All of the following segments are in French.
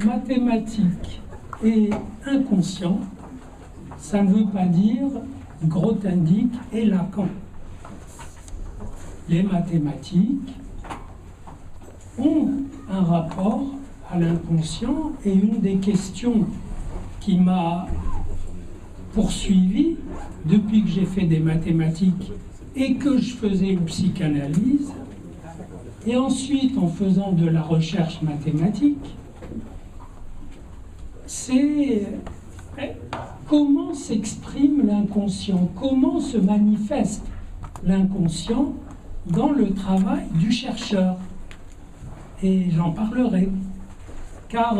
mathématiques et inconscient, ça ne veut pas dire Grothendieck et Lacan. Les mathématiques ont un rapport à l'inconscient, et une des questions qui m'a poursuivi depuis que j'ai fait des mathématiques et que je faisais une psychanalyse, et ensuite en faisant de la recherche mathématique, c'est comment s'exprime l'inconscient, comment se manifeste l'inconscient dans le travail du chercheur. Et j'en parlerai, car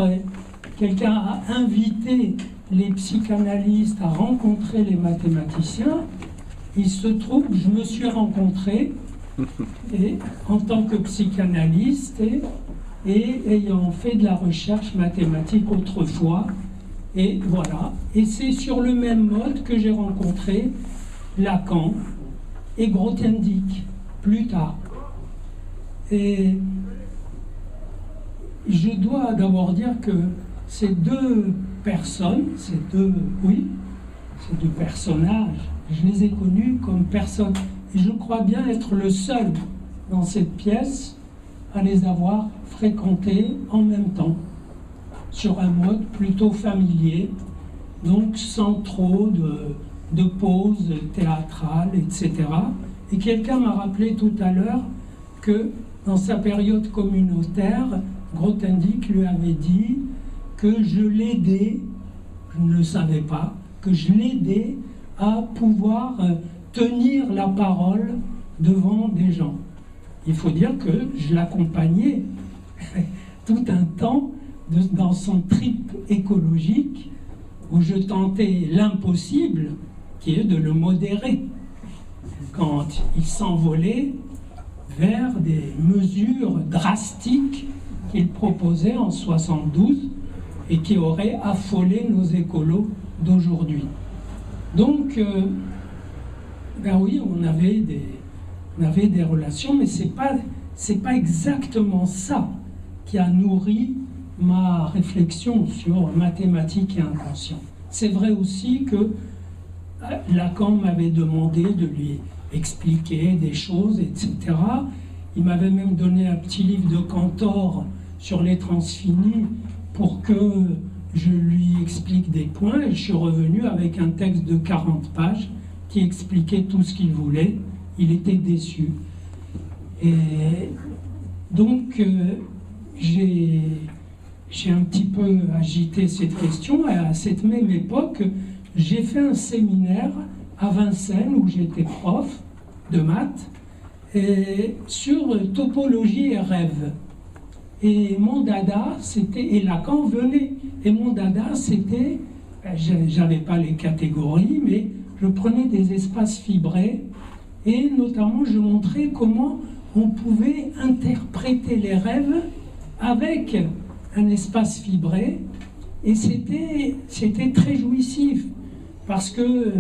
quelqu'un a invité les psychanalystes à rencontrer les mathématiciens. Il se trouve que je me suis rencontré en tant que psychanalyste et ayant fait de la recherche mathématique autrefois. Et voilà. Et c'est sur le même mode que j'ai rencontré Lacan et Grothendieck plus tard. Et je dois d'abord dire que ces deux personnes, ces deux personnages, je les ai connus comme personnes. Et je crois bien être le seul dans cette pièce à les avoir fréquentés en même temps, sur un mode plutôt familier, donc sans trop de pauses théâtrales, etc. Et quelqu'un m'a rappelé tout à l'heure que dans sa période communautaire, Grothendieck lui avait dit que je l'aidais, je ne le savais pas, que je l'aidais à pouvoir tenir la parole devant des gens. Il faut dire que je l'accompagnais tout un temps dans son trip écologique où je tentais l'impossible, qui est de le modérer quand il s'envolait vers des mesures drastiques qu'il proposait en 72 et qui auraient affolé nos écolos d'aujourd'hui. Donc, ben oui, on avait des relations, mais c'est pas exactement ça qui a nourri ma réflexion sur mathématiques et inconscient. C'est vrai aussi que Lacan m'avait demandé de lui expliquer des choses, etc. Il m'avait même donné un petit livre de Cantor sur les transfinis pour que je lui explique des points, et je suis revenu avec un texte de 40 pages qui expliquait tout ce qu'il voulait. Il était déçu. Et donc, j'ai un petit peu agité cette question, et à cette même époque, j'ai fait un séminaire à Vincennes, où j'étais prof de maths, sur topologie et rêve. Et mon dada, c'était, et Lacan venait, et mon dada, c'était, j'avais pas les catégories, mais je prenais des espaces fibrés, et notamment je montrais comment on pouvait interpréter les rêves avec un espace fibré, et c'était très jouissif, parce que,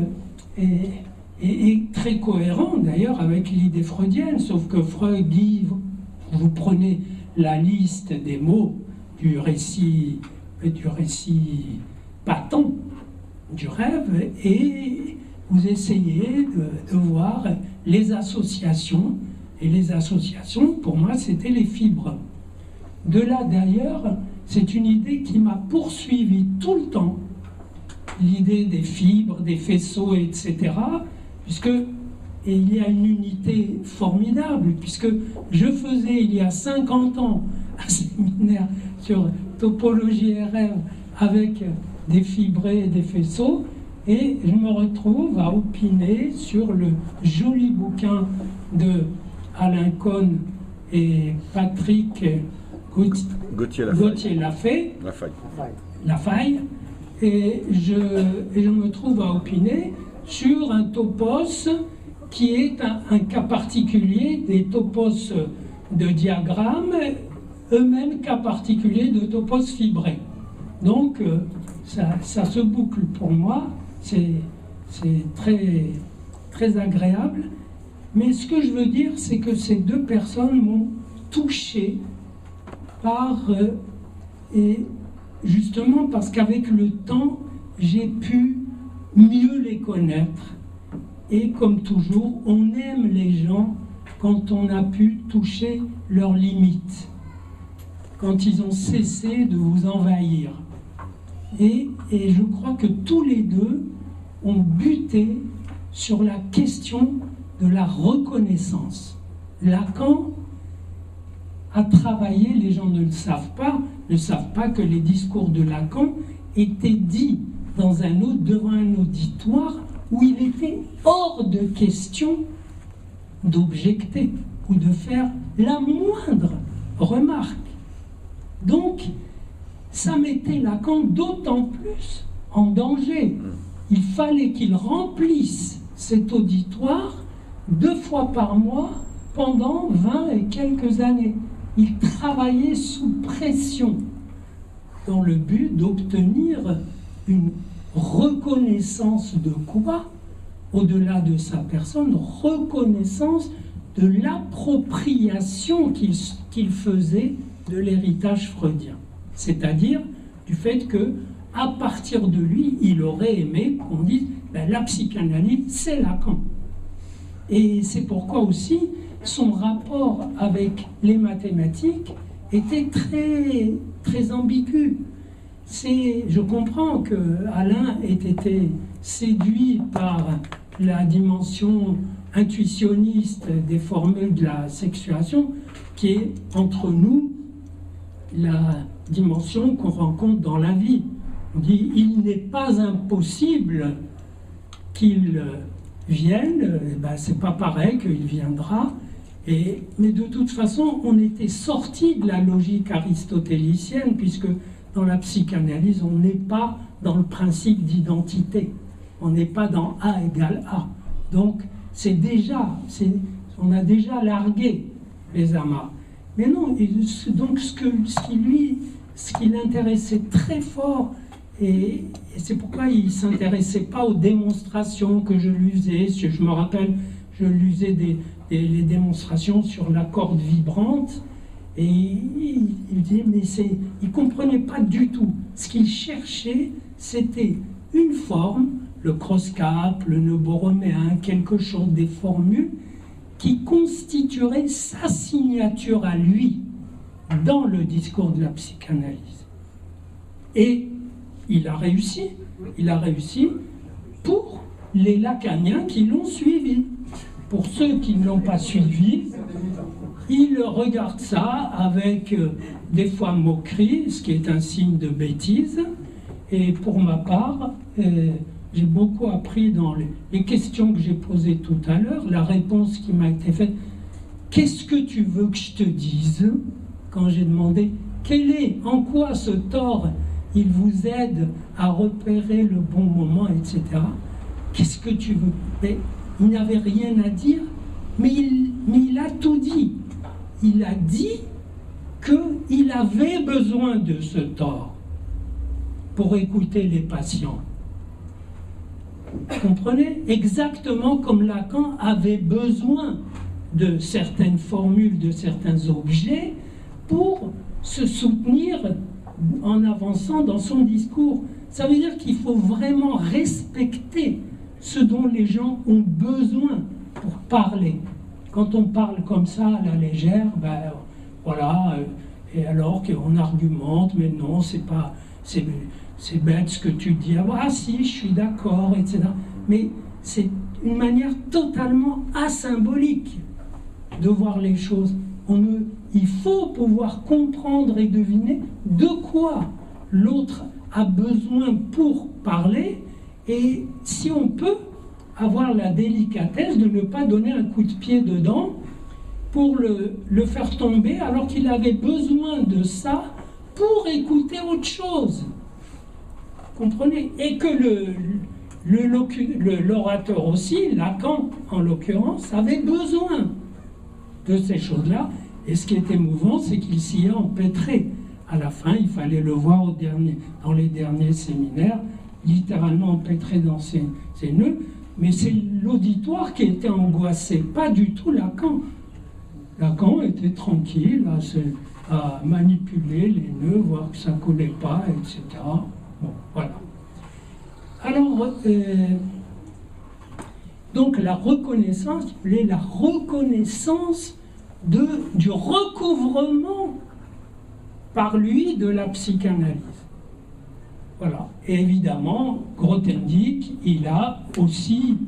et très cohérent d'ailleurs avec l'idée freudienne, sauf que Freud dit, vous prenez la liste des mots du récit patent du rêve, et vous essayez de voir les associations, et les associations, pour moi, c'était les fibres. De là, d'ailleurs, c'est une idée qui m'a poursuivi tout le temps, l'idée des fibres, des faisceaux, etc., puisque il y a une unité formidable, puisque je faisais, il y a 50 ans, un séminaire sur topologie et rêve avec des fibrés et des faisceaux, et je me retrouve à opiner sur le joli bouquin de Alain Cohn et Patrick Lafaille, et je me trouve à opiner sur un topos qui est un cas particulier des topos de diagrammes, eux-mêmes cas particuliers de topos fibrés. Donc ça se boucle pour moi, c'est très, très agréable. Mais ce que je veux dire, c'est que ces deux personnes m'ont touché par et justement parce qu'avec le temps, j'ai pu mieux les connaître. Et comme toujours, on aime les gens quand on a pu toucher leurs limites, quand ils ont cessé de vous envahir. Et je crois que tous les deux ont buté sur la question de la reconnaissance. Lacan a travaillé, les gens ne savent pas que les discours de Lacan étaient dits devant un auditoire où il était hors de question d'objecter ou de faire la moindre remarque. Donc, ça mettait Lacan d'autant plus en danger. Il fallait qu'il remplisse cet auditoire 2 fois par mois pendant 20 et quelques années. Il travaillait sous pression dans le but d'obtenir une reconnaissance de quoi? Au-delà de sa personne, reconnaissance de l'appropriation qu'il faisait de l'héritage freudien. C'est-à-dire du fait que, à partir de lui, il aurait aimé qu'on dise la psychanalyse, c'est Lacan. Et c'est pourquoi aussi son rapport avec les mathématiques était très, très ambigu. Je comprends que Alain ait été séduit par la dimension intuitionniste des formules de la sexuation, qui est entre nous la dimension qu'on rencontre dans la vie. On dit il n'est pas impossible qu'il vienne, c'est pas pareil qu'il viendra. Mais de toute façon, on était sorti de la logique aristotélicienne, puisque dans la psychanalyse, on n'est pas dans le principe d'identité. On n'est pas dans A égale A. Donc, on a déjà largué les amas. Mais non, donc ce qui l'intéressait très fort, et c'est pourquoi il ne s'intéressait pas aux démonstrations que je lui faisais. Je me rappelle, je lui faisais les démonstrations sur la corde vibrante, et il disait, mais il ne comprenait pas du tout. Ce qu'il cherchait, c'était une forme, le cross-cap, le nœud borroméen, quelque chose, des formules qui constitueraient sa signature à lui dans le discours de la psychanalyse. Et il a réussi pour les lacaniens qui l'ont suivi. Pour ceux qui ne l'ont pas suivi, ils regardent ça avec des fois moquerie, ce qui est un signe de bêtise. Et pour ma part, j'ai beaucoup appris dans les questions que j'ai posées tout à l'heure, la réponse qui m'a été faite. Qu'est-ce que tu veux que je te dise? Quand j'ai demandé en quoi ce tort il vous aide à repérer le bon moment, etc. Qu'est-ce que tu veux? Mais il n'avait rien à dire, mais il a tout dit. Il a dit qu'il avait besoin de ce tort pour écouter les patients. Vous comprenez? Exactement comme Lacan avait besoin de certaines formules, de certains objets, pour se soutenir en avançant dans son discours. Ça veut dire qu'il faut vraiment respecter ce dont les gens ont besoin pour parler. Quand on parle comme ça à la légère, et alors qu'on argumente, mais non, c'est bête ce que tu dis. Ah si, je suis d'accord, etc. Mais c'est une manière totalement asymbolique de voir les choses. Il faut pouvoir comprendre et deviner de quoi l'autre a besoin pour parler, et si on peut avoir la délicatesse de ne pas donner un coup de pied dedans pour le faire tomber alors qu'il avait besoin de ça pour écouter autre chose. Comprenez? Et que l'orateur aussi, Lacan en l'occurrence, avait besoin de ces choses-là. Et ce qui est émouvant, c'est qu'il s'y est empêtré. À la fin, il fallait le voir dans les derniers séminaires, littéralement empêtré dans ses nœuds. Mais c'est l'auditoire qui était angoissé, pas du tout Lacan. Lacan était tranquille, à manipuler les nœuds, voir que ça ne collait pas, etc. Bon, voilà. Alors, donc la reconnaissance, la reconnaissance du recouvrement par lui de la psychanalyse. Voilà. Et évidemment, Grothendieck, il a aussi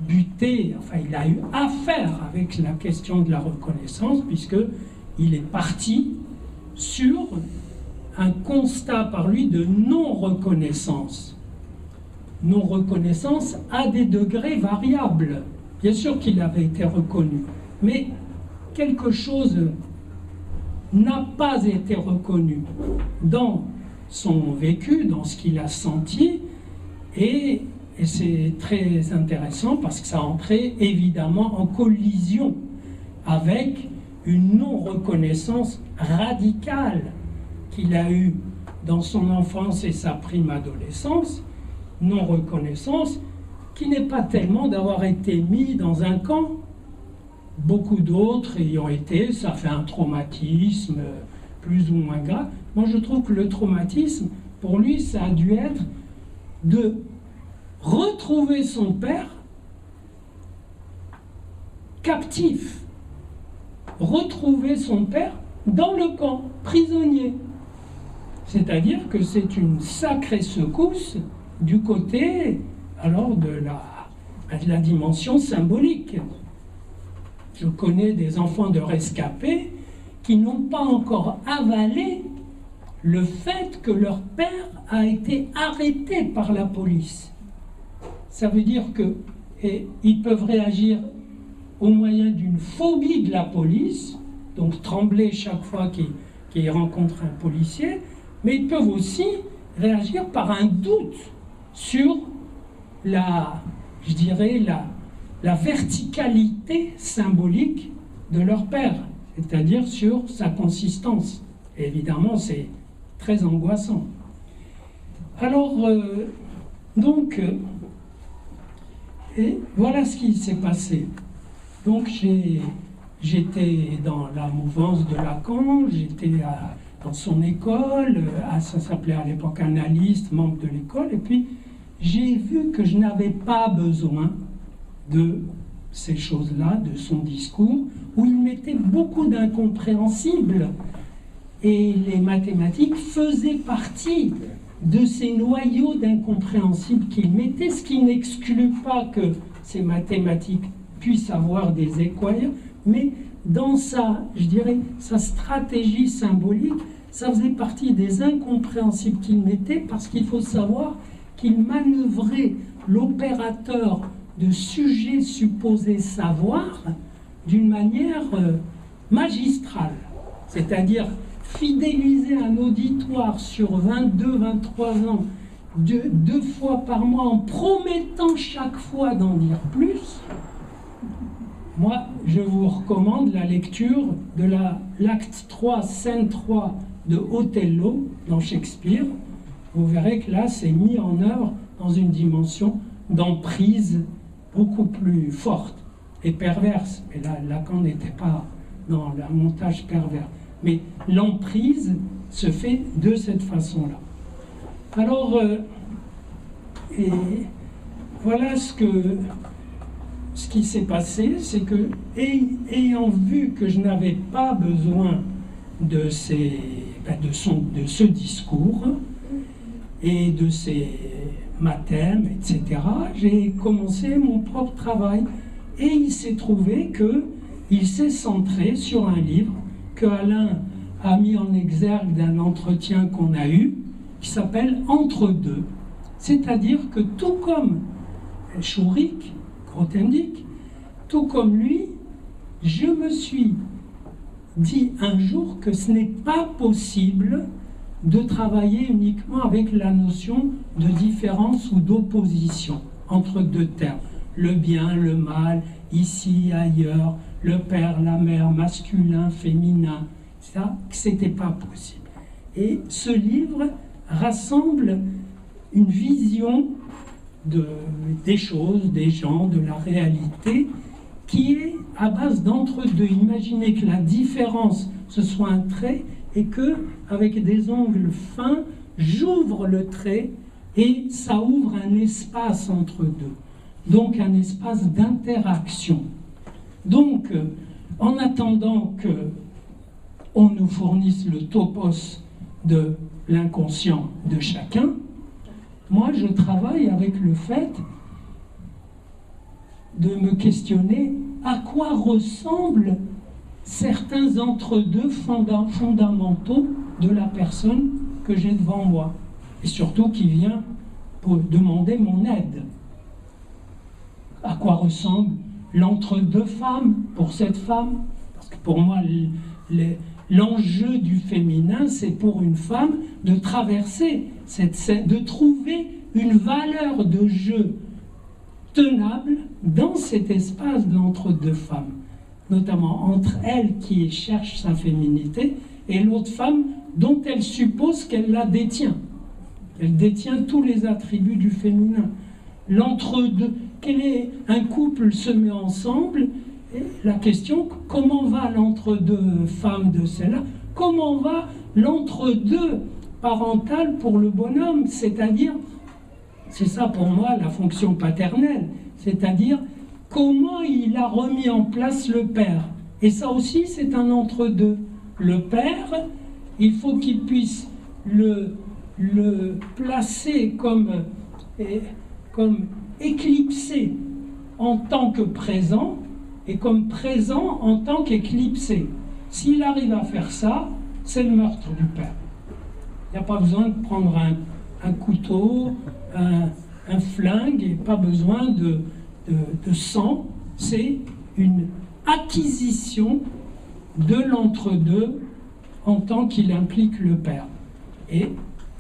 buté, enfin il a eu affaire avec la question de la reconnaissance, puisqu'il est parti sur un constat par lui de non-reconnaissance. Non-reconnaissance à des degrés variables. Bien sûr qu'il avait été reconnu, mais quelque chose n'a pas été reconnu dans son vécu, dans ce qu'il a senti, et c'est très intéressant parce que ça entrait évidemment en collision avec une non-reconnaissance radicale qu'il a eue dans son enfance et sa prime adolescence, non-reconnaissance qui n'est pas tellement d'avoir été mis dans un camp. Beaucoup d'autres y ont été, ça fait un traumatisme plus ou moins grave. Moi je trouve que le traumatisme, pour lui, ça a dû être de retrouver son père captif, retrouver son père dans le camp, prisonnier. C'est-à-dire que c'est une sacrée secousse du côté alors de la dimension symbolique. Je connais des enfants de rescapés qui n'ont pas encore avalé le fait que leur père a été arrêté par la police. Ça veut dire qu'ils peuvent réagir au moyen d'une phobie de la police, donc trembler chaque fois qu'ils rencontrent un policier, mais ils peuvent aussi réagir par un doute sur la verticalité symbolique de leur père, c'est-à-dire sur sa consistance. Et évidemment, c'est très angoissant. Alors, et voilà ce qui s'est passé. Donc, j'étais dans la mouvance de Lacan, j'étais dans son école, ça s'appelait à l'époque analyste, membre de l'école, et puis j'ai vu que je n'avais pas besoin de ces choses-là, de son discours, où il mettait beaucoup d'incompréhensibles. Et les mathématiques faisaient partie de ces noyaux d'incompréhensibles qu'il mettait, ce qui n'exclut pas que ces mathématiques puissent avoir des équations, mais dans sa stratégie symbolique, ça faisait partie des incompréhensibles qu'il mettait, parce qu'il faut savoir qu'il manœuvrait l'opérateur de sujet supposé savoir d'une manière magistrale, c'est-à-dire fidéliser un auditoire sur 22-23 ans deux fois par mois en promettant chaque fois d'en dire plus. Moi, je vous recommande la lecture de l'acte 3, scène 3 de Othello dans Shakespeare. Vous verrez que là, c'est mis en œuvre dans une dimension d'emprise beaucoup plus forte et perverse. Et là, Lacan n'était pas dans le montage pervers. Mais l'emprise se fait de cette façon-là. Alors, et voilà ce qui s'est passé, c'est que, ayant vu que je n'avais pas besoin de ce discours et de ces mathèmes, etc., j'ai commencé mon propre travail. Et il s'est trouvé qu'il s'est centré sur un livre que Alain a mis en exergue d'un entretien qu'on a eu, qui s'appelle « Entre deux ». C'est-à-dire que tout comme Schourik, Grothendieck, tout comme lui, je me suis dit un jour que ce n'est pas possible de travailler uniquement avec la notion de différence ou d'opposition entre deux termes. Le bien, le mal, ici, ailleurs, le père, la mère, masculin, féminin, ça, c'était pas possible. Et ce livre rassemble une vision des choses, des gens, de la réalité, qui est à base d'entre-deux. Imaginez que la différence, ce soit un trait, et que, avec des ongles fins, j'ouvre le trait, et ça ouvre un espace entre deux. Donc un espace d'interaction. Donc, en attendant qu'on nous fournisse le topos de l'inconscient de chacun, moi je travaille avec le fait de me questionner à quoi ressemblent certains entre-deux fondamentaux de la personne que j'ai devant moi, et surtout qui vient pour demander mon aide. À quoi ressemble l'entre-deux femmes pour cette femme? Parce que pour moi, l'enjeu du féminin, c'est pour une femme de traverser cette scène, de trouver une valeur de jeu tenable dans cet espace de l'entre-deux femmes, notamment entre elle qui cherche sa féminité et l'autre femme dont elle suppose qu'elle la détient. Elle détient tous les attributs du féminin. L'entre-deux, un couple se met ensemble, et la question, comment va l'entre-deux femmes de celle-là? Comment va l'entre-deux parental pour le bonhomme? C'est-à-dire, c'est ça pour moi la fonction paternelle, c'est-à-dire comment il a remis en place le père. Et ça aussi, c'est un entre-deux. Le père, il faut qu'il puisse le placer comme éclipsé en tant que présent et comme présent en tant qu'éclipsé. S'il arrive à faire ça, c'est le meurtre du père. Il n'y a pas besoin de prendre un couteau, un flingue, et pas besoin de sang. C'est une acquisition de l'entre-deux en tant qu'il implique le père. Et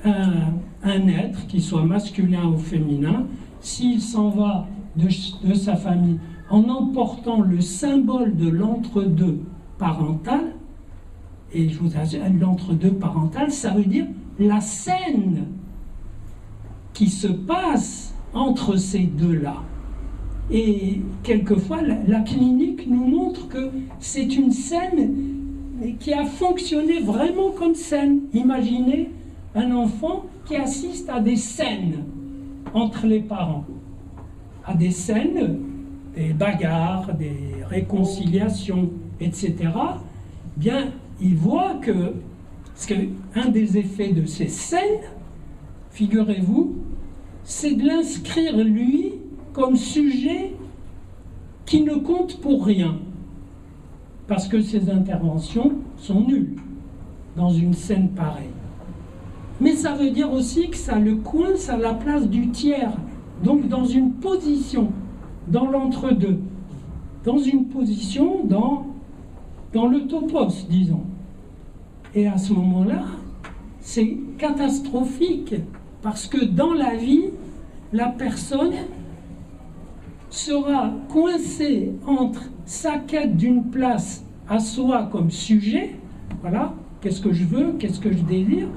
un être, qui soit masculin ou féminin, s'il s'en va de sa famille en emportant le symbole de l'entre-deux parental, et je vous assure, l'entre-deux parental, ça veut dire la scène qui se passe entre ces deux-là. Et quelquefois, la clinique nous montre que c'est une scène qui a fonctionné vraiment comme scène. Imaginez un enfant qui assiste à des scènes entre les parents, à des scènes, des bagarres, des réconciliations, etc. Bien, il voit que, un des effets de ces scènes, figurez-vous, c'est de l'inscrire, lui, comme sujet qui ne compte pour rien, parce que ses interventions sont nulles dans une scène pareille. Mais ça veut dire aussi que ça le coince à la place du tiers, donc dans une position, dans l'entre-deux, dans une position dans le topos, disons. Et à ce moment-là, c'est catastrophique, parce que dans la vie, la personne sera coincée entre sa quête d'une place à soi comme sujet, voilà, qu'est-ce que je veux, qu'est-ce que je désire,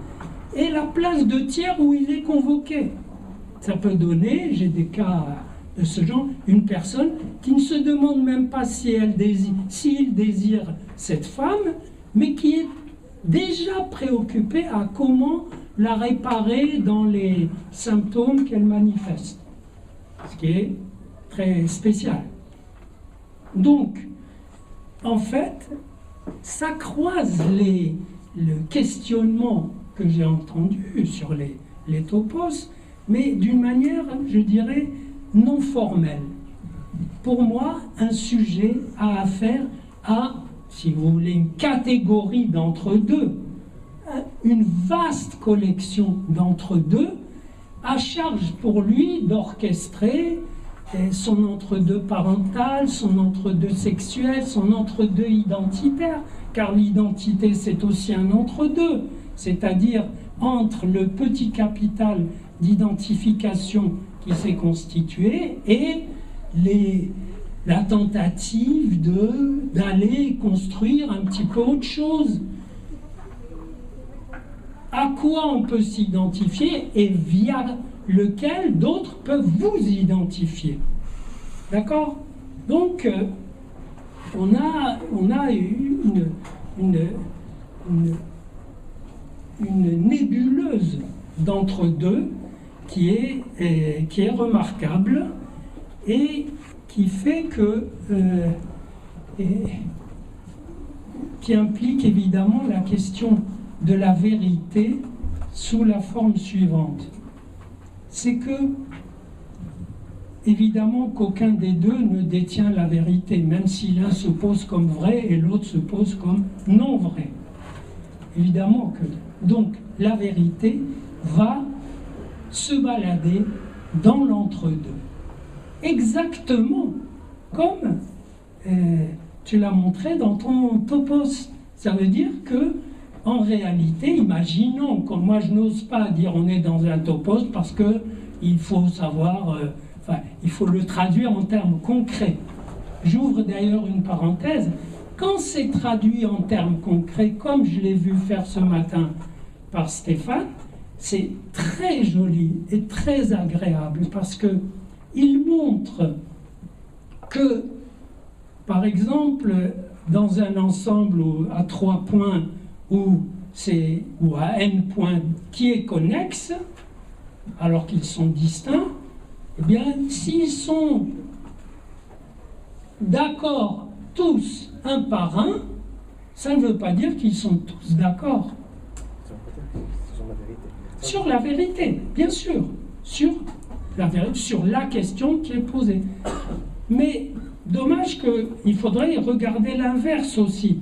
et la place de tiers où il est convoqué. Ça peut donner, j'ai des cas de ce genre, une personne qui ne se demande même pas s'il désire cette femme, mais qui est déjà préoccupée à comment la réparer dans les symptômes qu'elle manifeste. Ce qui est très spécial. Donc, en fait, ça croise le questionnement que j'ai entendu sur les topos, mais d'une manière, je dirais, non formelle. Pour moi, un sujet a affaire à, si vous voulez, une catégorie d'entre-deux, une vaste collection d'entre-deux, à charge pour lui d'orchestrer son entre-deux parental, son entre-deux sexuel, son entre-deux identitaire, car l'identité c'est aussi un entre-deux, c'est-à-dire entre le petit capital d'identification qui s'est constitué et la tentative d'aller construire un petit peu autre chose. À quoi on peut s'identifier et via lequel d'autres peuvent vous identifier. D'accord? Donc, on a eu une nébuleuse d'entre-deux qui est remarquable et qui fait que qui implique évidemment la question de la vérité sous la forme suivante. C'est que, évidemment, qu'aucun des deux ne détient la vérité, même si l'un se pose comme vrai et l'autre se pose comme non vrai. Évidemment que... Donc, la vérité va se balader dans l'entre-deux. Exactement comme tu l'as montré dans ton topos. Ça veut dire que, en réalité, imaginons, comme moi je n'ose pas dire on est dans un topos parce que il faut savoir, il faut le traduire en termes concrets. J'ouvre d'ailleurs une parenthèse. Quand c'est traduit en termes concrets, comme je l'ai vu faire ce matin par Stéphane, c'est très joli et très agréable parce que il montre que, par exemple, dans un ensemble à 3 points ou à n points qui est connexe, alors qu'ils sont distincts, eh bien, s'ils sont d'accord tous un par un, ça ne veut pas dire qu'ils sont tous d'accord. Sur la vérité, bien sûr, sur la question qui est posée. Mais dommage qu'il faudrait regarder l'inverse aussi.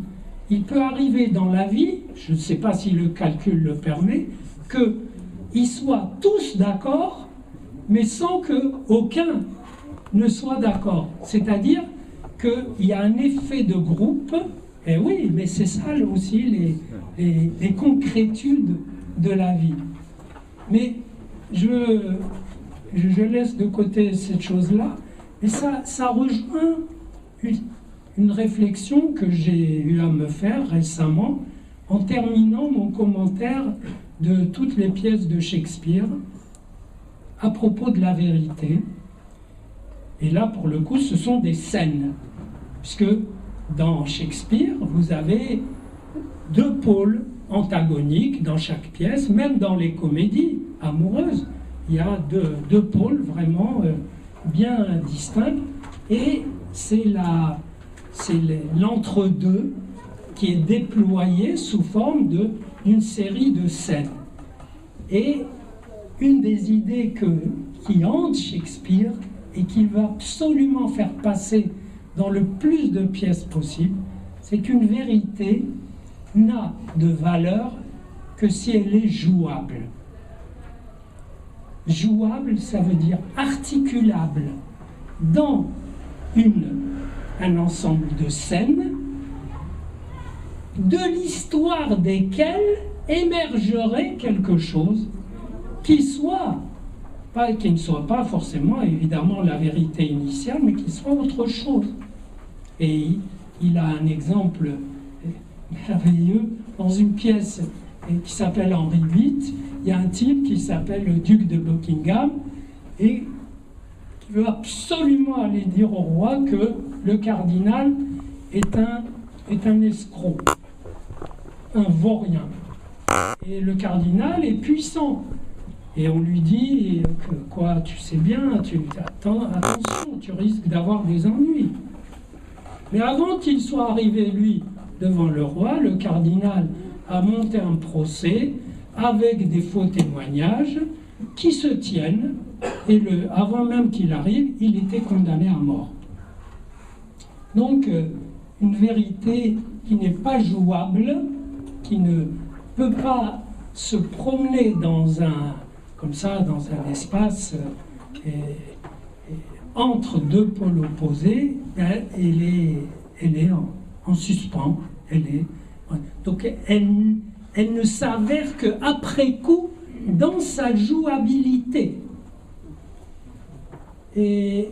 Il peut arriver dans la vie, je ne sais pas si le calcul le permet, qu'ils soient tous d'accord, mais sans qu'aucun ne soit d'accord. C'est-à-dire qu'il y a un effet de groupe, et oui, mais c'est ça aussi les concrétudes de la vie. Mais je laisse de côté cette chose-là, et ça rejoint une réflexion que j'ai eu à me faire récemment en terminant mon commentaire de toutes les pièces de Shakespeare à propos de la vérité. Et là, pour le coup, ce sont des scènes, puisque dans Shakespeare, vous avez 2 pôles antagoniques dans chaque pièce, même dans les comédies amoureuses, il y a deux pôles vraiment bien distincts, et c'est l'entre-deux qui est déployé sous forme d'une série de scènes. Et une des idées qui hante Shakespeare et qu'il va absolument faire passer dans le plus de pièces possible, c'est qu'une vérité n'a de valeur que si elle est jouable. Jouable, ça veut dire articulable dans un ensemble de scènes de l'histoire desquelles émergerait quelque chose qui ne soit pas forcément évidemment la vérité initiale, mais qui soit autre chose. Et il a un exemple merveilleux dans une pièce qui s'appelle Henri VIII. Il y a un type qui s'appelle le duc de Buckingham et qui veut absolument aller dire au roi que le cardinal est un escroc, un vaurien. Et le cardinal est puissant. Et on lui dit que quoi, tu sais bien, attention, tu risques d'avoir des ennuis. Mais avant qu'il soit arrivé, lui, devant le roi, le cardinal a monté un procès avec des faux témoignages qui se tiennent, et avant même qu'il arrive, il était condamné à mort. Donc, une vérité qui n'est pas jouable, qui ne peut pas se promener comme ça, dans un espace entre 2 pôles opposés, elle est en suspens. Donc elle ne s'avère qu'après coup dans sa jouabilité. Et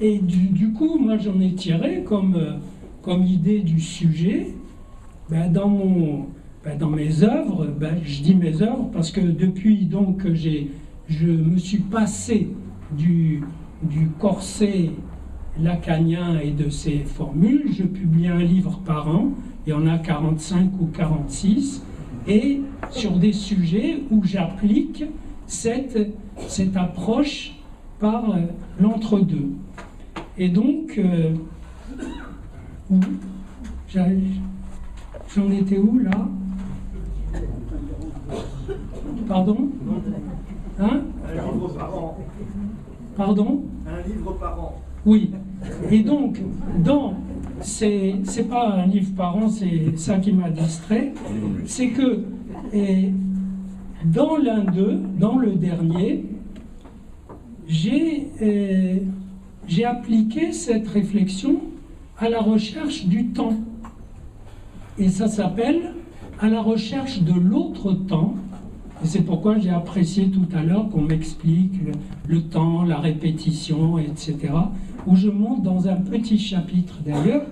du coup, moi j'en ai tiré comme idée du sujet, dans mes œuvres, je dis mes œuvres parce que depuis donc que je me suis passé du corset lacanien et de ses formules. Je publie un livre par an, il y en a 45 ou 46, et sur des sujets où j'applique cette approche par l'entre-deux. Et donc, j'en étais où là? Pardon? Hein? Un livre par an. Pardon? Un livre par an. Oui. Et donc, c'est pas un livre par an, c'est ça qui m'a distrait, c'est que dans l'un d'eux, dans le dernier, j'ai appliqué cette réflexion à la recherche du temps. Et ça s'appelle à la recherche de l'autre temps. Et c'est pourquoi j'ai apprécié tout à l'heure qu'on m'explique le temps, la répétition, etc. Où je montre dans un petit chapitre d'ailleurs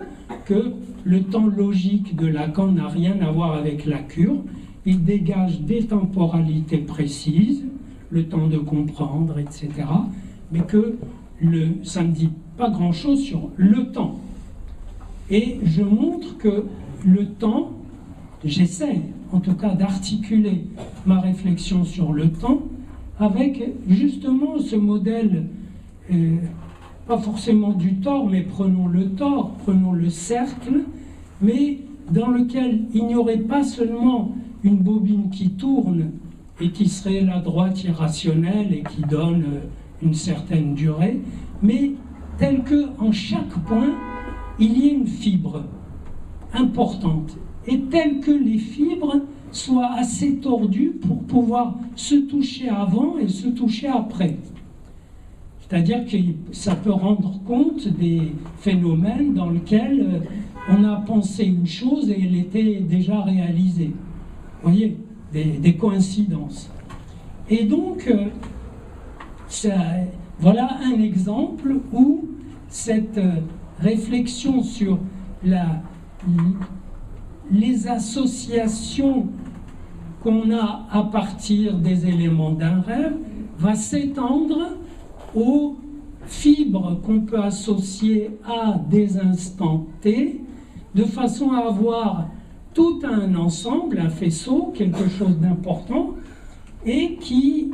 que le temps logique de Lacan n'a rien à voir avec la cure. Il dégage des temporalités précises, le temps de comprendre, etc. Mais que ça ne dit pas grand-chose sur le temps. Et je montre que le temps, j'essaie en tout cas d'articuler ma réflexion sur le temps avec justement ce modèle, pas forcément du tort, mais prenons le tort, prenons le cercle, mais dans lequel il n'y aurait pas seulement une bobine qui tourne et qui serait la droite irrationnelle et qui donne une certaine durée, mais tel que en chaque point, il y ait une fibre importante, et tel que les fibres soient assez tordues pour pouvoir se toucher avant et se toucher après. C'est-à-dire que ça peut rendre compte des phénomènes dans lesquels on a pensé une chose et elle était déjà réalisée. Vous voyez, des coïncidences. Et donc, voilà un exemple où cette réflexion sur les associations qu'on a à partir des éléments d'un rêve va s'étendre aux fibres qu'on peut associer à des instants T, de façon à avoir tout un ensemble, un faisceau, quelque chose d'important, et qui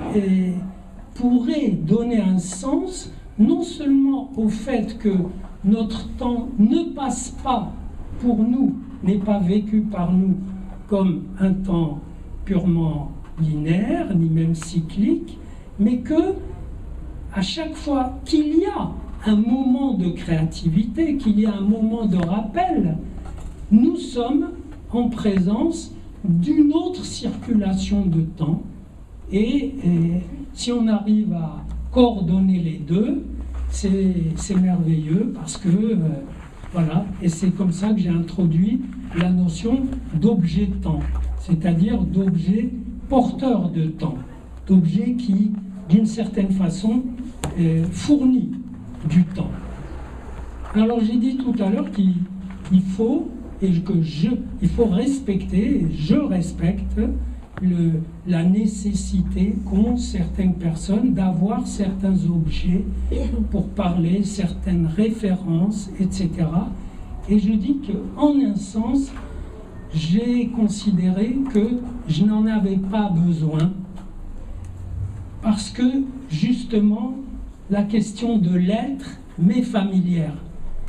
pourrait donner un sens non seulement au fait que notre temps ne passe pas pour nous, n'est pas vécu par nous comme un temps purement linéaire, ni même cyclique, mais que à chaque fois qu'il y a un moment de créativité, qu'il y a un moment de rappel, nous sommes en présence d'une autre circulation de temps. Et si on arrive à coordonner les deux, c'est merveilleux parce que, voilà, et c'est comme ça que j'ai introduit la notion d'objet-temps, c'est-à-dire d'objet porteur de temps, d'objet qui, d'une certaine façon, fournit du temps. Alors j'ai dit tout à l'heure qu'il faut, il faut respecter, et je respecte, la nécessité qu'ont certaines personnes d'avoir certains objets pour parler, certaines références, etc. Et je dis qu'en un sens, j'ai considéré que je n'en avais pas besoin parce que, justement, la question de l'être m'est familière.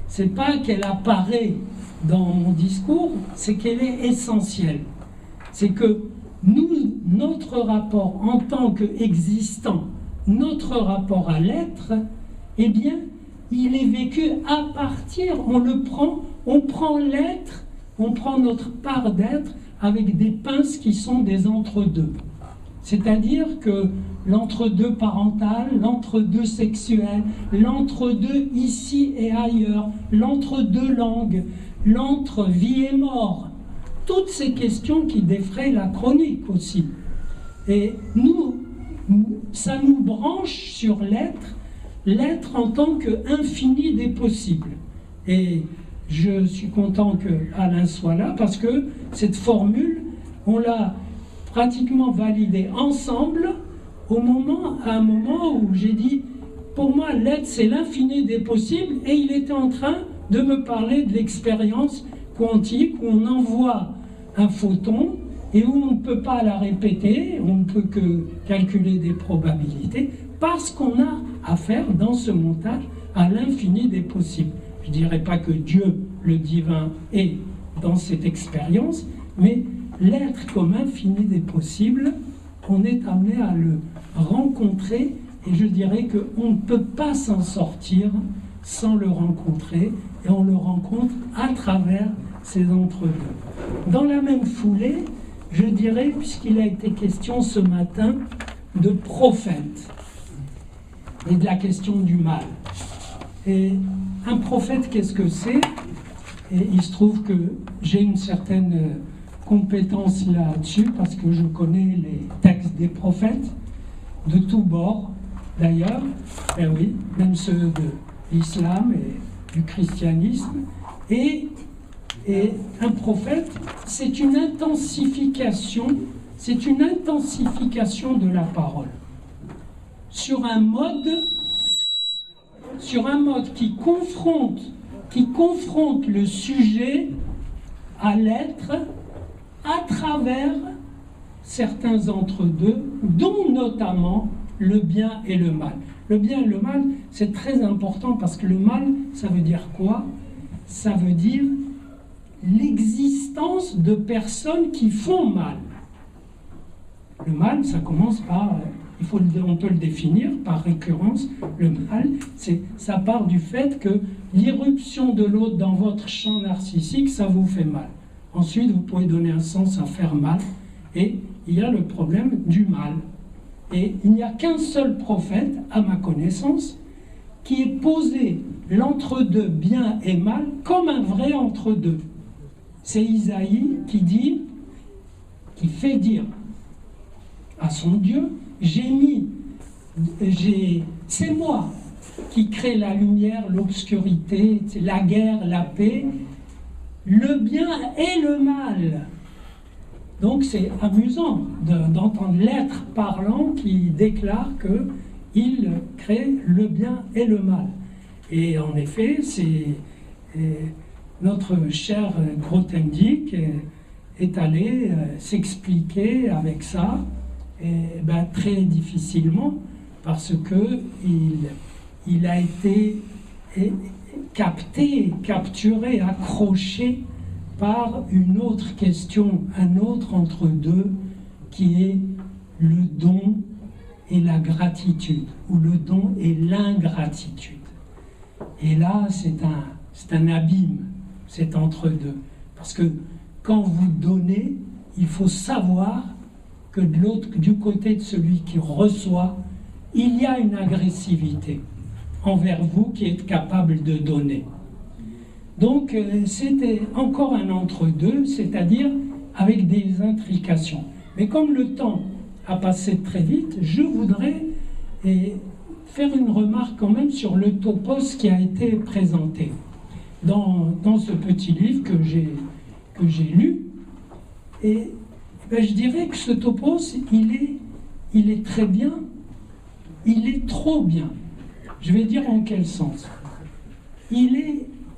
C'est pas qu'elle apparaît dans mon discours, c'est qu'elle est essentielle. C'est que notre rapport en tant qu'existant, notre rapport à l'être, eh bien, il est vécu à partir, on prend l'être, on prend notre part d'être avec des pinces qui sont des entre-deux. C'est-à-dire que l'entre-deux parental, l'entre-deux sexuel, l'entre-deux ici et ailleurs, l'entre-deux langues, l'entre-vie et mort, toutes ces questions qui défraient la chronique aussi. Et ça nous branche sur l'être en tant qu'infini des possibles. Et je suis content qu'Alain soit là, parce que cette formule, on l'a pratiquement validée ensemble à un moment où j'ai dit pour moi, l'être, c'est l'infini des possibles, et il était en train de me parler de l'expérience quantique où on envoie un photon et où on ne peut pas la répéter, on ne peut que calculer des probabilités, parce qu'on a affaire dans ce montage à l'infini des possibles. Je ne dirais pas que Dieu, le divin, est dans cette expérience, mais l'être comme infini des possibles, on est amené à le rencontrer, et je dirais qu'on ne peut pas s'en sortir sans le rencontrer, et on le rencontre à travers ces entre-deux. Dans la même foulée, je dirais, puisqu'il a été question ce matin de prophète, et de la question du mal. Et un prophète, qu'est-ce que c'est? Et il se trouve que j'ai une certaine compétence là-dessus, parce que je connais les textes des prophètes, de tous bords d'ailleurs, et oui, même ceux de l'islam et du christianisme. Et un prophète, c'est une intensification de la parole sur un mode qui confronte le sujet à l'être à travers certains entre-deux, dont notamment le bien et le mal. Le bien et le mal, c'est très important, parce que le mal, ça veut dire quoi? Ça veut dire l'existence de personnes qui font mal. Le mal, ça commence par, on peut le définir par récurrence, le mal, ça part du fait que l'irruption de l'autre dans votre champ narcissique, ça vous fait mal. Ensuite, vous pouvez donner un sens à faire mal, et il y a le problème du mal. Et il n'y a qu'un seul prophète, à ma connaissance, qui ait posé l'entre-deux bien et mal comme un vrai entre-deux. C'est Isaïe qui fait dire à son Dieu, c'est moi qui crée la lumière, l'obscurité, la guerre, la paix, le bien et le mal. Donc c'est amusant d'entendre l'être parlant qui déclare qu'il crée le bien et le mal. Et en effet, notre cher Grothendieck est allé s'expliquer avec ça, et très difficilement, parce que il a été capturé, accroché par une autre question, un autre entre-deux, qui est le don et la gratitude, ou le don et l'ingratitude. Et là, c'est un abîme, cet entre-deux. Parce que quand vous donnez, il faut savoir que du côté de celui qui reçoit, il y a une agressivité envers vous qui êtes capable de donner. Donc c'était encore un entre-deux, c'est-à-dire avec des intrications. Mais comme le temps a passé très vite, je voudrais faire une remarque quand même sur le topos qui a été présenté dans ce petit livre que j'ai lu. Et je dirais que ce topos, il est très bien, il est trop bien. Je vais dire en quel sens.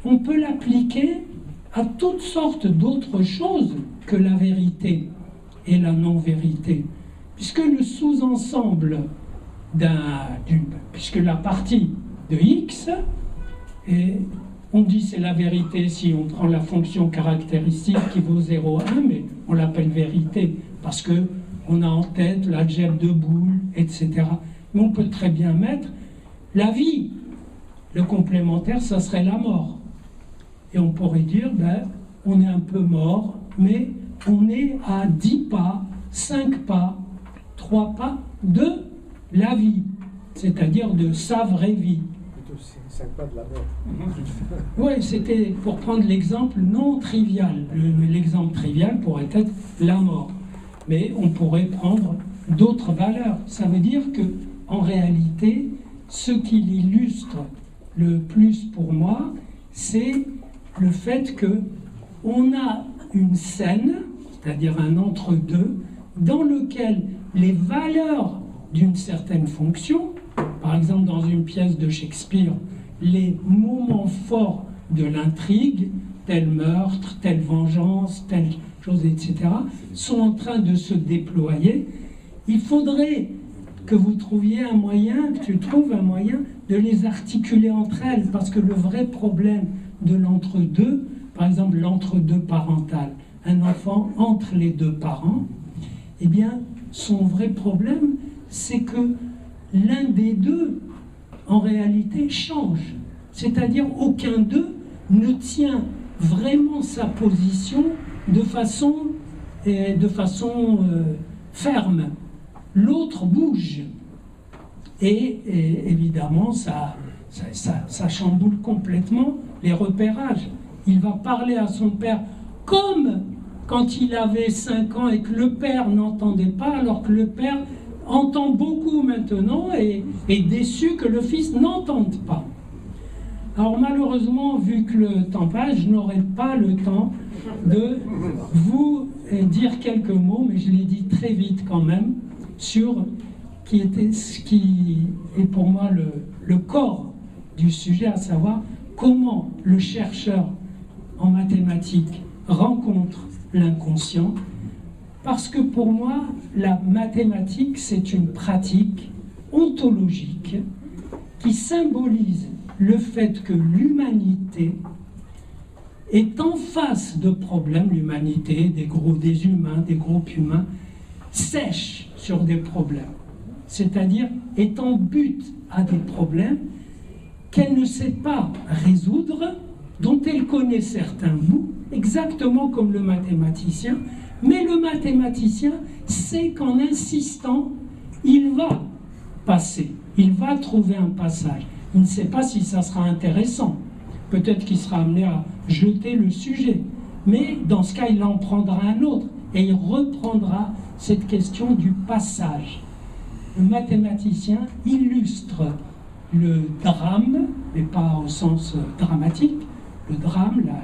On peut l'appliquer à toutes sortes d'autres choses que la vérité et la non-vérité. Puisque le sous-ensemble puisque la partie de X, on dit c'est la vérité si on prend la fonction caractéristique qui vaut 0 à 1, mais on l'appelle vérité parce qu'on a en tête l'algèbre de Boole, etc. Mais on peut très bien mettre la vie. Le complémentaire, ça serait la mort. Et on pourrait dire, on est un peu mort, mais on est à 10 pas, 5 pas, 3 pas de la vie, c'est-à-dire de sa vraie vie. Plutôt 5 pas de la mort. Oui, c'était pour prendre l'exemple non trivial. L'exemple trivial pourrait être la mort. Mais on pourrait prendre d'autres valeurs. Ça veut dire que, en réalité, ce qui l'illustre le plus pour moi, c'est le fait qu'on a une scène, c'est-à-dire un entre-deux, dans lequel les valeurs d'une certaine fonction, par par exemple dans une pièce de Shakespeare, les moments forts de l'intrigue, tel meurtre, telle vengeance, telle chose, etc., sont en train de se déployer. Il faudrait que vous trouviez un moyen, que tu trouves un moyen de les articuler entre elles, parce que le vrai problème de l'entre-deux, par exemple l'entre-deux parental, un enfant entre les deux parents, eh bien, son vrai problème, c'est que l'un des deux, en réalité, change. C'est-à-dire, aucun d'eux ne tient vraiment sa position de façon ferme. L'autre bouge. Et évidemment, ça chamboule complètement les repérages. Il va parler à son père comme quand il avait 5 ans et que le père n'entendait pas, alors que le père entend beaucoup maintenant et est déçu que le fils n'entende pas. Alors malheureusement, vu que le temps passe, je n'aurai pas le temps de vous dire quelques mots, mais je l'ai dit très vite quand même, sur ce qui est pour moi le corps du sujet, à savoir comment le chercheur en mathématiques rencontre l'inconscient, parce que pour moi, la mathématique, c'est une pratique ontologique qui symbolise le fait que l'humanité est en face de problèmes, l'humanité, des humains, des groupes humains, sèche sur des problèmes, c'est-à-dire est en but à des problèmes qu'elle ne sait pas résoudre, dont elle connaît certains bouts, exactement comme le mathématicien, mais le mathématicien sait qu'en insistant, il va passer, il va trouver un passage. Il ne sait pas si ça sera intéressant. Peut-être qu'il sera amené à jeter le sujet. Mais dans ce cas, il en prendra un autre. Et il reprendra cette question du passage. Le mathématicien illustre le drame, mais pas au sens dramatique, le drame, la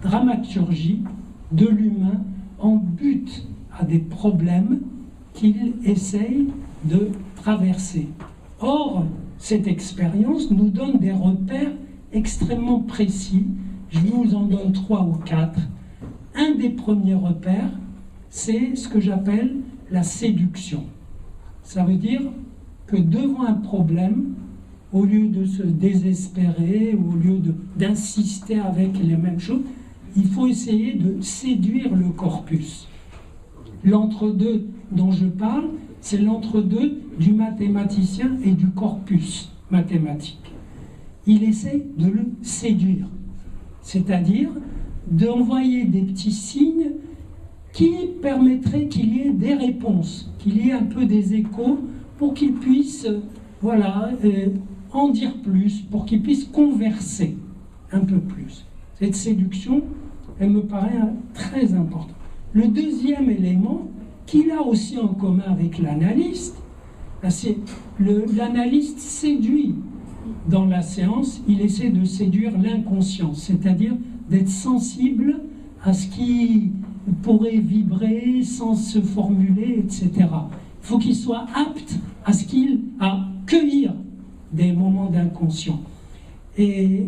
dramaturgie de l'humain en but à des problèmes qu'il essaye de traverser. Or, cette expérience nous donne des repères extrêmement précis. Je vous en donne 3 ou 4. Un des premiers repères, c'est ce que j'appelle la séduction. Ça veut dire que devant un problème, au lieu de se désespérer, au lieu d'insister avec les mêmes choses, il faut essayer de séduire le corpus. L'entre-deux dont je parle, c'est l'entre-deux du mathématicien et du corpus mathématique. Il essaie de le séduire, c'est-à-dire d'envoyer des petits signes qui permettraient qu'il y ait des réponses, qu'il y ait un peu des échos pour qu'il puisse en dire plus, pour qu'il puisse converser un peu plus. Cette séduction, elle me paraît très importante. Le deuxième élément, qu'il a aussi en commun avec l'analyste, l'analyste séduit dans la séance, il essaie de séduire l'inconscient, c'est-à-dire d'être sensible à ce qui pourrait vibrer sans se formuler, etc. Il faut qu'il soit apte à cueillir des moments d'inconscient. Et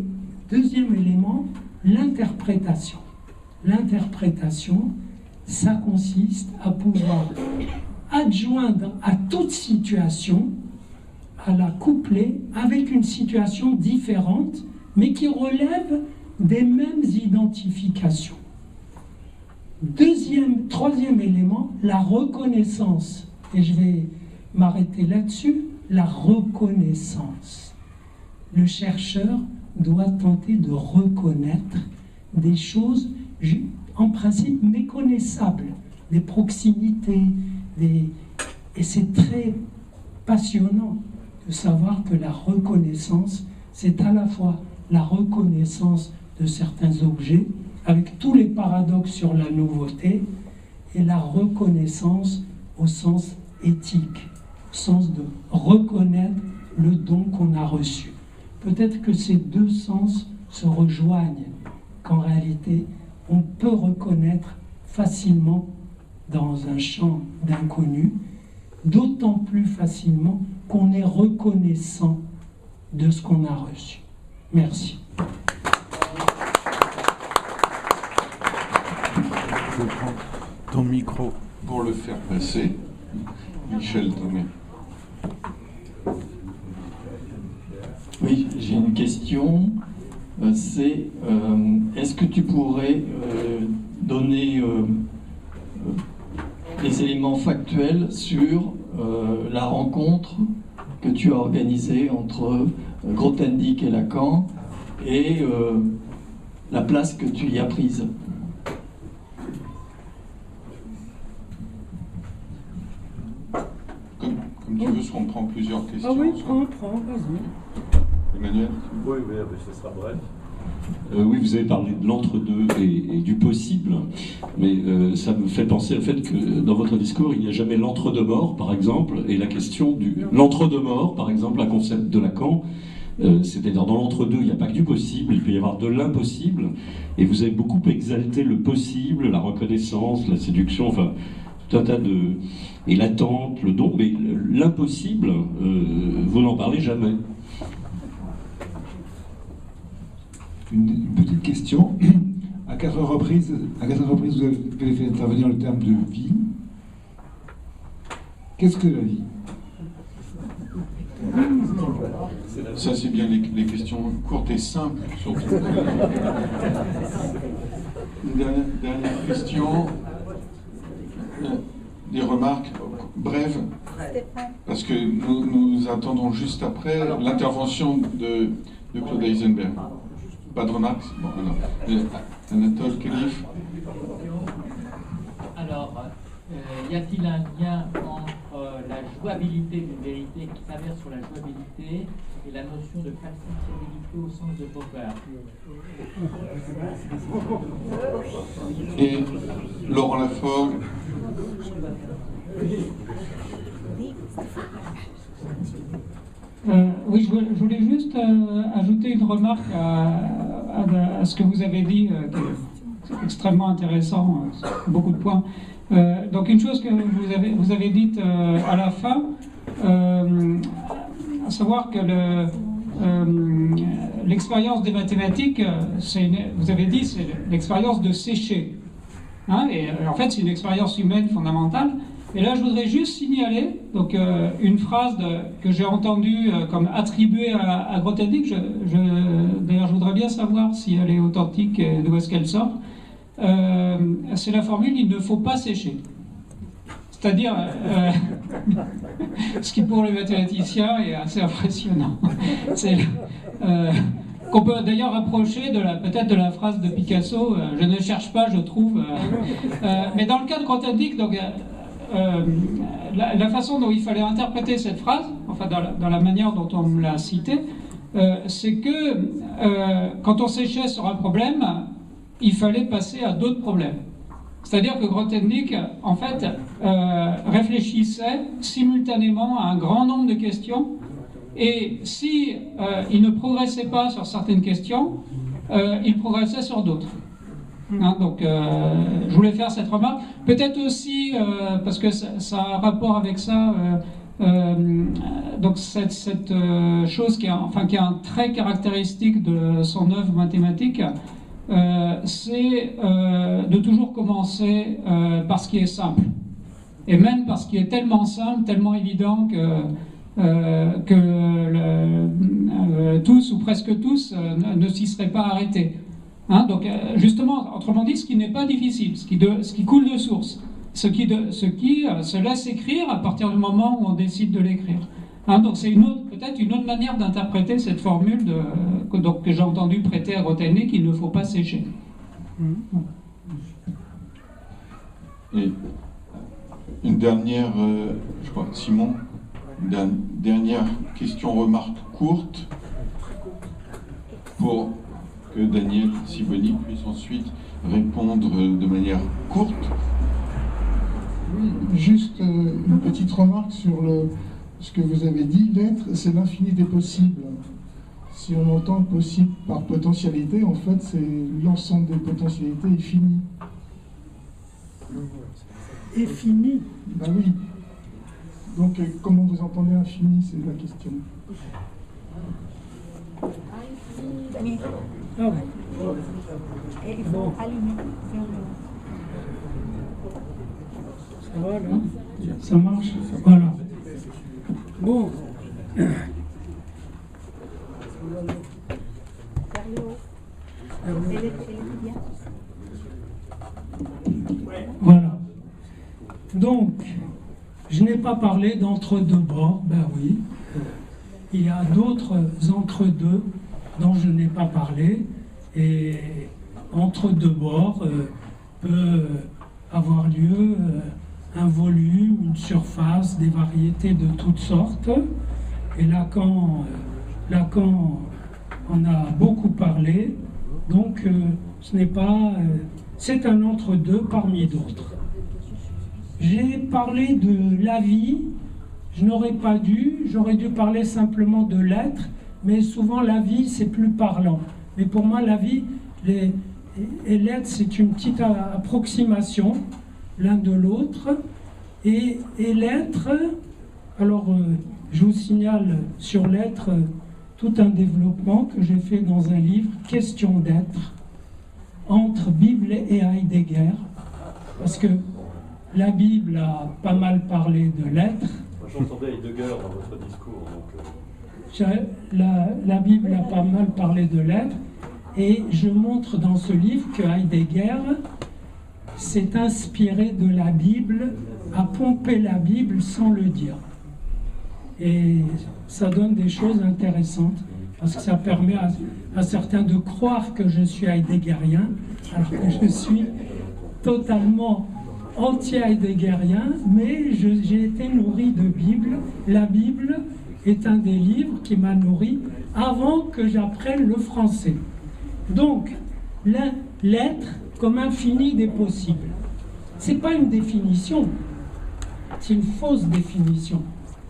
deuxième élément, l'interprétation. L'interprétation, ça consiste à pouvoir adjoindre à toute situation, à la coupler avec une situation différente, mais qui relève des mêmes identifications. Troisième élément, la reconnaissance. Et je vais m'arrêter là-dessus, la reconnaissance. Le chercheur doit tenter de reconnaître des choses en principe méconnaissables, des proximités, et c'est très passionnant de savoir que la reconnaissance, c'est à la fois la reconnaissance de certains objets, avec tous les paradoxes sur la nouveauté, et la reconnaissance au sens éthique, au sens de reconnaître le don qu'on a reçu. Peut-être que ces deux sens se rejoignent, qu'en réalité, on peut reconnaître facilement dans un champ d'inconnu, d'autant plus facilement qu'on est reconnaissant de ce qu'on a reçu. Merci. Je prends ton micro pour le faire passer. Michel Thomé. Oui, j'ai une question. C'est est-ce que tu pourrais donner des éléments factuels sur la rencontre que tu as organisée entre Grothendieck et Lacan et la place que tu y as prise? Comme tu veux, je comprends plusieurs questions. Ah oui, prends, vas-y. Emmanuel? Oui, mais ce sera bref. Oui, vous avez parlé de l'entre-deux et du possible, mais ça me fait penser au fait que dans votre discours, il n'y a jamais l'entre-deux-morts, par exemple, et la question du... L'entre-deux-morts, par exemple, un concept de Lacan, c'est-à-dire dans l'entre-deux, il n'y a pas que du possible, il peut y avoir de l'impossible, et vous avez beaucoup exalté le possible, la reconnaissance, la séduction, enfin, tout un tas de... et l'attente, le don, mais l'impossible, vous n'en parlez jamais. Une petite question. À quatre reprises, vous avez fait intervenir le terme de vie. Qu'est-ce que la vie? Ça, c'est bien les questions courtes et simples, surtout. Une dernière question. Des remarques brèves, parce que nous attendons juste après l'intervention de Claude Eisenberg. Pas de remarques? Bon, alors, Anatole Khelif. Alors, y a-t-il un lien entre la jouabilité d'une vérité qui s'avère sur la jouabilité et la notion de falsifiabilité au sens de Popper? Et Laurent Laforgue. Oui, je voulais juste ajouter une remarque à ce que vous avez dit, qui est extrêmement intéressant, beaucoup de points. Donc une chose que vous avez dite à la fin, à savoir que l'expérience des mathématiques, vous avez dit, c'est l'expérience de sécher. Hein, et en fait, c'est une expérience humaine fondamentale. Et là, je voudrais juste signaler donc, une phrase que j'ai entendue comme attribuée à Grothendieck. D'ailleurs, je voudrais bien savoir si elle est authentique et d'où est-ce qu'elle sort. C'est la formule « il ne faut pas sécher ». C'est-à-dire, ce qui pour les mathématiciens est assez impressionnant. C'est qu'on peut d'ailleurs rapprocher peut-être de la phrase de Picasso « je ne cherche pas, je trouve ». Mais dans le cas de Grothendieck, donc, la façon dont il fallait interpréter cette phrase, enfin dans la manière dont on me l'a citée, c'est que quand on séchait sur un problème, il fallait passer à d'autres problèmes. C'est-à-dire que Grothendieck, en fait, réfléchissait simultanément à un grand nombre de questions, et si il ne progressait pas sur certaines questions, il progressait sur d'autres. Hein, donc, je voulais faire cette remarque. Peut-être aussi, parce que ça a un rapport avec ça, donc cette chose qui est un trait caractéristique de son œuvre mathématique, c'est de toujours commencer par ce qui est simple. Et même par ce qui est tellement simple, tellement évident que tous ou presque tous ne s'y seraient pas arrêtés. Hein, donc, justement, autrement dit, ce qui n'est pas difficile, ce qui coule de source, ce qui se laisse écrire à partir du moment où on décide de l'écrire. Hein, donc, c'est peut-être une autre manière d'interpréter cette formule que j'ai entendu prêter à Grothendieck, qu'il ne faut pas sécher. Et une dernière, je crois, Simon, une dernière question, remarque courte pour que Daniel Sibony puisse ensuite répondre de manière courte. Oui, juste une petite remarque sur ce que vous avez dit. L'être, c'est l'infini des possibles. Si on entend possible par potentialité, en fait, c'est l'ensemble des potentialités est fini. Et fini. Ben oui. Donc, comment vous entendez infini, c'est la question. Oui. Ah oui. Et il faut aligner vers le... Ça va là? Ça marche? Voilà. Bon. Vers le haut. Elle est bien. Voilà. Donc, je n'ai pas parlé d'entre-deux-bords, ben oui. Il y a d'autres entre-deux dont je n'ai pas parlé. Et entre-deux-bords peut avoir lieu un volume, une surface, des variétés de toutes sortes. Et Lacan en a beaucoup parlé. Donc, ce n'est pas... c'est un entre-deux parmi d'autres. J'ai parlé de la vie, je n'aurais pas dû, j'aurais dû parler simplement de l'être, mais souvent la vie c'est plus parlant. Mais pour moi la vie et l'être c'est une petite approximation l'un de l'autre. Et l'être, alors je vous signale sur l'être tout un développement que j'ai fait dans un livre, Question d'être, entre Bible et Heidegger, parce que la Bible a pas mal parlé de l'être. J'entendais Heidegger dans votre discours. La Bible a pas mal parlé de l'être, et je montre dans ce livre que Heidegger s'est inspiré de la Bible, a pompé la Bible sans le dire. Et ça donne des choses intéressantes, parce que ça permet à certains de croire que je suis heideggerien, alors que je suis totalement anti-heideggerien, mais j'ai été nourri de Bible. La Bible est un des livres qui m'a nourri avant que j'apprenne le français. Donc, l'être comme infini des possibles. C'est pas une définition, c'est une fausse définition.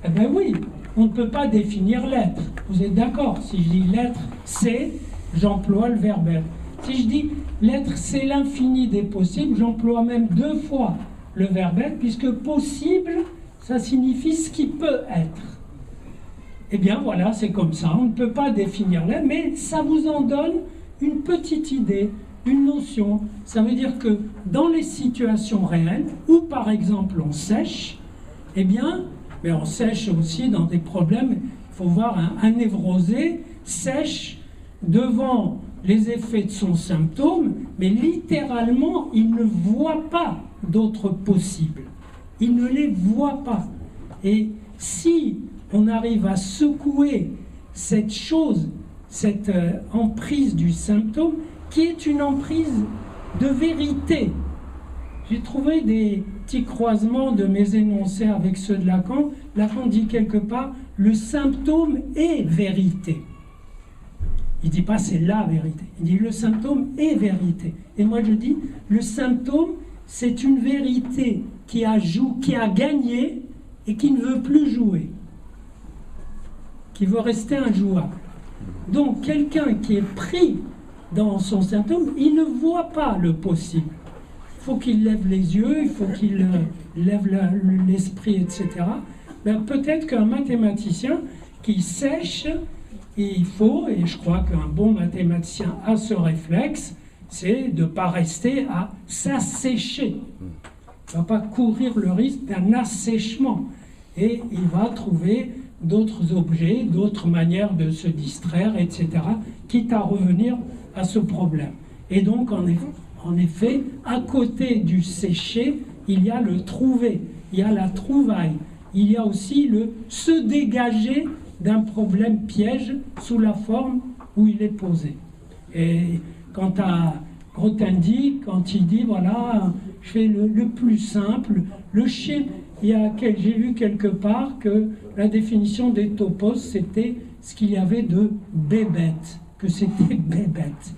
Eh bien oui, on ne peut pas définir l'être. Vous êtes d'accord? Si je dis l'être, c'est, j'emploie le verbe être. Si je dis l'être, c'est l'infini des possibles, j'emploie même 2 fois le verbe être, puisque possible, ça signifie ce qui peut être. Eh bien voilà, c'est comme ça, on ne peut pas définir l'être, mais ça vous en donne une petite idée, une notion. Ça veut dire que dans les situations réelles, où par exemple on sèche, eh bien, mais on sèche aussi dans des problèmes, il faut voir un névrosé sèche devant les effets de son symptôme, mais littéralement, il ne voit pas d'autres possibles. Il ne les voit pas. Et si on arrive à secouer cette chose, cette emprise du symptôme, qui est une emprise de vérité. J'ai trouvé des petits croisements de mes énoncés avec ceux de Lacan. Lacan dit quelque part, le symptôme est vérité. Il ne dit pas c'est la vérité, il dit le symptôme est vérité. Et moi je dis, le symptôme c'est une vérité qui a gagné et qui ne veut plus jouer, qui veut rester injouable. Donc quelqu'un qui est pris dans son symptôme, il ne voit pas le possible. Il faut qu'il lève les yeux, il faut qu'il lève l'esprit, etc. Ben, peut-être qu'un mathématicien qui sèche, il faut, et je crois qu'un bon mathématicien a ce réflexe, c'est de ne pas rester à s'assécher. Il ne va pas courir le risque d'un assèchement. Et il va trouver d'autres objets, d'autres manières de se distraire, etc., quitte à revenir à ce problème. Et donc, en effet, à côté du sécher, il y a le trouver, il y a la trouvaille, il y a aussi le se dégager d'un problème piège sous la forme où il est posé. Et quant à Grothendieck, quand il dit, voilà, je fais le plus simple, le schéma, j'ai vu quelque part que la définition des topos, c'était ce qu'il y avait de bébête, que c'était bébête.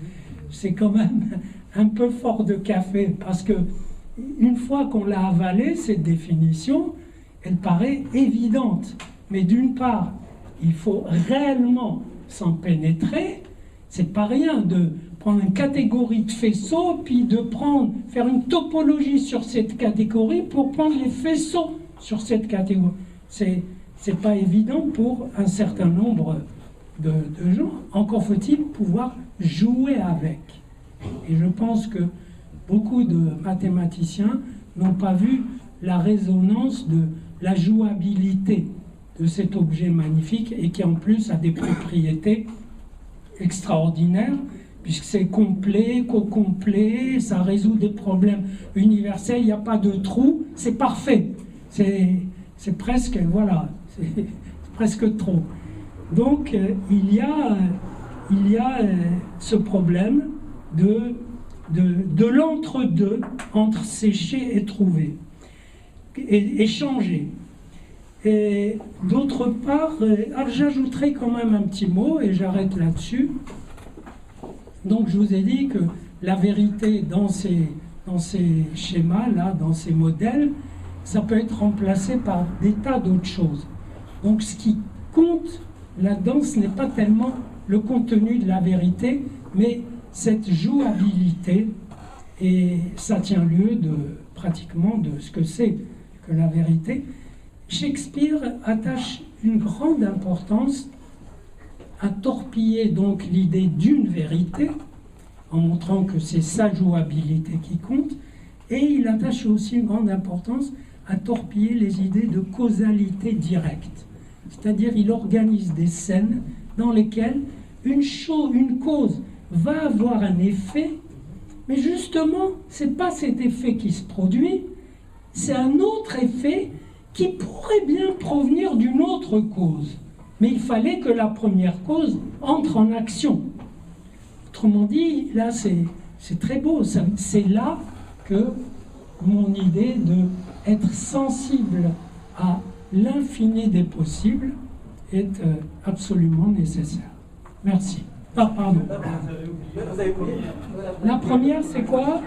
C'est quand même un peu fort de café, parce que une fois qu'on l'a avalée, cette définition, elle paraît évidente. Mais d'une part, il faut réellement s'en pénétrer. C'est pas rien de prendre une catégorie de faisceaux, puis de faire une topologie sur cette catégorie pour prendre les faisceaux sur cette catégorie. C'est pas évident pour un certain nombre de gens. Encore faut-il pouvoir jouer avec. Et je pense que beaucoup de mathématiciens n'ont pas vu la résonance de la jouabilité de cet objet magnifique et qui en plus a des propriétés extraordinaires puisque c'est complet, co-complet, ça résout des problèmes universels, il n'y a pas de trou, c'est parfait. C'est presque, voilà, c'est presque trop. Donc il y a ce problème de l'entre-deux, entre sécher et trouver, et changer. Et d'autre part, j'ajouterai quand même un petit mot, et j'arrête là-dessus. Donc je vous ai dit que la vérité dans ces schémas-là, dans ces modèles, ça peut être remplacé par des tas d'autres choses. Donc ce qui compte là-dedans, ce n'est pas tellement le contenu de la vérité, mais cette jouabilité, et ça tient lieu pratiquement de ce que c'est que la vérité. Shakespeare attache une grande importance à torpiller donc l'idée d'une vérité, en montrant que c'est sa jouabilité qui compte, et il attache aussi une grande importance à torpiller les idées de causalité directe. C'est-à-dire il organise des scènes dans lesquelles une cause va avoir un effet, mais justement, ce n'est pas cet effet qui se produit, c'est un autre effet qui pourrait bien provenir d'une autre cause. Mais il fallait que la première cause entre en action. Autrement dit, là, c'est très beau. C'est là que mon idée d'être sensible à l'infini des possibles est absolument nécessaire. Merci. Ah, pardon. La première, c'est quoi?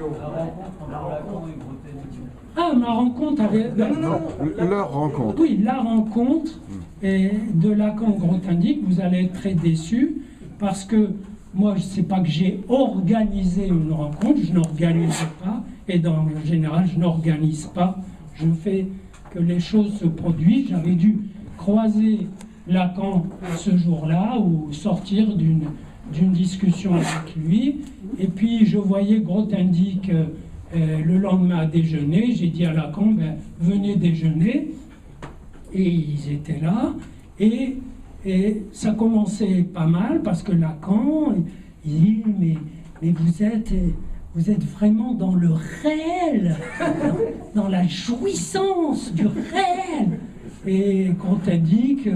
Ah, ma rencontre avec... Leur rencontre. Oui, la rencontre de Lacan-Grothendieck. Vous allez être très déçus parce que moi, je ne sais pas que j'ai organisé une rencontre, je n'organise pas, et dans le général, je n'organise pas. Je fais que les choses se produisent. J'avais dû croiser Lacan ce jour-là ou sortir d'une discussion avec lui. Et puis, je voyais Grothendieck le lendemain à déjeuner. J'ai dit à Lacan, venez déjeuner. Et ils étaient là. Et ça commençait pas mal parce que Lacan, il dit, mais vous êtes vraiment dans le réel, dans la jouissance du réel. Et Grothendieck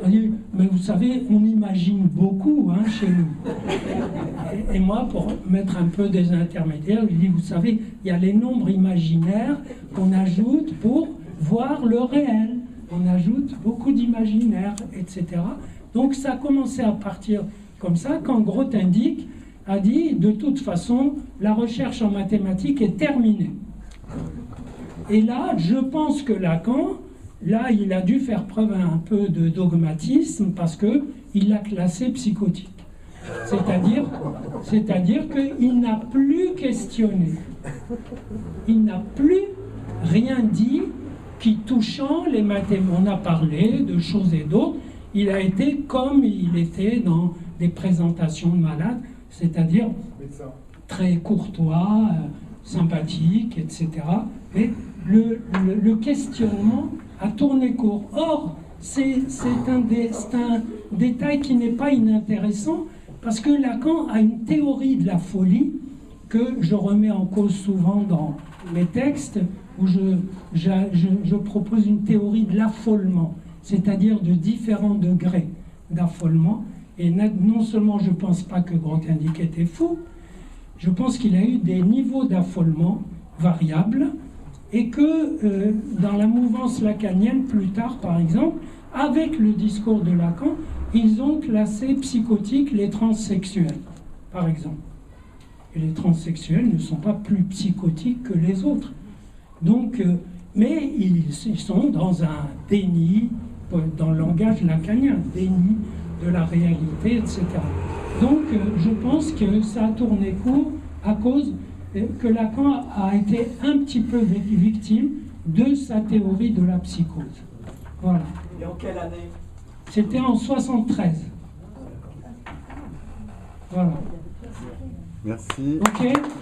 a dit, mais vous savez, on imagine beaucoup chez nous. Et moi, pour mettre un peu des intermédiaires, je dis, vous savez, il y a les nombres imaginaires qu'on ajoute pour voir le réel. On ajoute beaucoup d'imaginaire, etc. Donc ça a commencé à partir comme ça, quand Grothendieck a dit, de toute façon, la recherche en mathématiques est terminée. Et là, je pense que Lacan, là, il a dû faire preuve un peu de dogmatisme parce qu'il l'a classé psychotique. C'est-à-dire qu'il n'a plus questionné. Il n'a plus rien dit qui touchant les mathématiques. On a parlé de choses et d'autres. Il a été comme il était dans des présentations de malades, c'est-à-dire très courtois, sympathique, etc. Mais le questionnement a tourné court. Or, c'est un détail qui n'est pas inintéressant, parce que Lacan a une théorie de la folie que je remets en cause souvent dans mes textes, où je propose une théorie de l'affolement, c'est-à-dire de différents degrés d'affolement. Et non seulement je ne pense pas que Grothendieck était fou, je pense qu'il a eu des niveaux d'affolement variables, et que dans la mouvance lacanienne, plus tard par exemple, avec le discours de Lacan, ils ont classé psychotiques les transsexuels, par exemple. Et les transsexuels ne sont pas plus psychotiques que les autres. Donc, mais ils sont dans un déni, dans le langage lacanien, déni de la réalité, etc. Donc, je pense que ça a tourné court à cause que Lacan a été un petit peu victime de sa théorie de la psychose. Voilà. Et en quelle année? C'était en 73. Voilà. Merci. Ok.